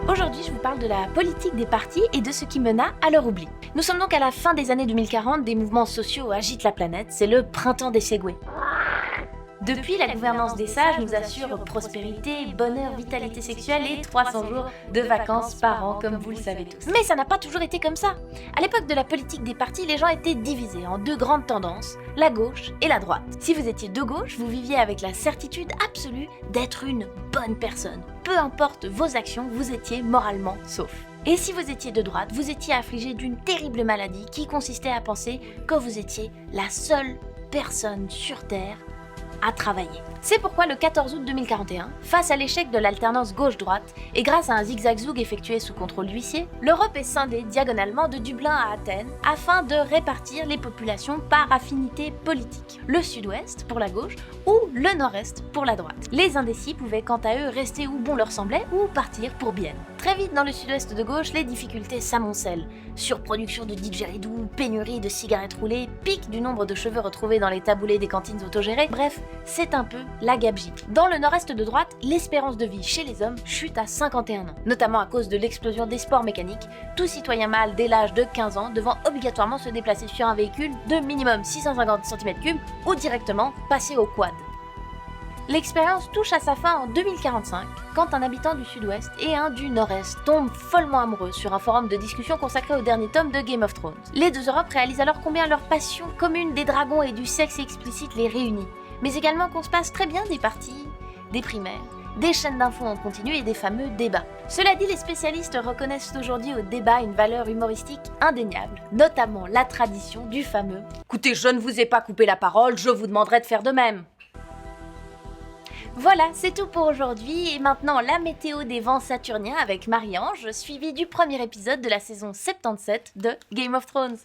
Aujourd'hui, je vous parle de la politique des partis et de ce qui mena à leur oubli. Nous sommes donc à la fin des années 2040, des mouvements sociaux agitent la planète, c'est le printemps des segways. Depuis, la gouvernance des sages nous assure prospérité, bonheur, vitalité sexuelle et 300 jours de vacances par an, comme vous le savez tous. Mais ça n'a pas toujours été comme ça. À l'époque de la politique des partis, les gens étaient divisés en deux grandes tendances, la gauche et la droite. Si vous étiez de gauche, vous viviez avec la certitude absolue d'être une bonne personne. Peu importe vos actions, vous étiez moralement sauf. Et si vous étiez de droite, vous étiez affligé d'une terrible maladie qui consistait à penser que vous étiez la seule personne sur Terre à travailler. C'est pourquoi le 14 août 2041, face à l'échec de l'alternance gauche-droite et grâce à un zigzag-zoug effectué sous contrôle d'huissier, l'Europe est scindée diagonalement de Dublin à Athènes afin de répartir les populations par affinité politique. Le sud-ouest pour la gauche ou le nord-est pour la droite. Les indécis pouvaient quant à eux rester où bon leur semblait ou partir pour Bienne. Très vite dans le sud-ouest de gauche, les difficultés s'amoncellent. Surproduction de didgeridoo, pénurie de cigarettes roulées, pic du nombre de cheveux retrouvés dans les taboulés des cantines autogérées, bref, c'est un peu la gabegie. Dans le nord-est de droite, l'espérance de vie chez les hommes chute à 51 ans, notamment à cause de l'explosion des sports mécaniques, tout citoyen mâle dès l'âge de 15 ans devant obligatoirement se déplacer sur un véhicule de minimum 650 cm3 ou directement passer au quad. L'expérience touche à sa fin en 2045, quand un habitant du sud-ouest et un du nord-est tombent follement amoureux sur un forum de discussion consacré au dernier tome de Game of Thrones. Les deux Europes réalisent alors combien leur passion commune des dragons et du sexe explicite les réunit, mais également qu'on se passe très bien des parties, des primaires, des chaînes d'infos en continu et des fameux débats. Cela dit, les spécialistes reconnaissent aujourd'hui au débat une valeur humoristique indéniable, notamment la tradition du fameux « Écoutez, je ne vous ai pas coupé la parole, je vous demanderai de faire de même ». Voilà, c'est tout pour aujourd'hui, et maintenant la météo des vents saturniens avec Marie-Ange, suivie du premier épisode de la saison 77 de Game of Thrones.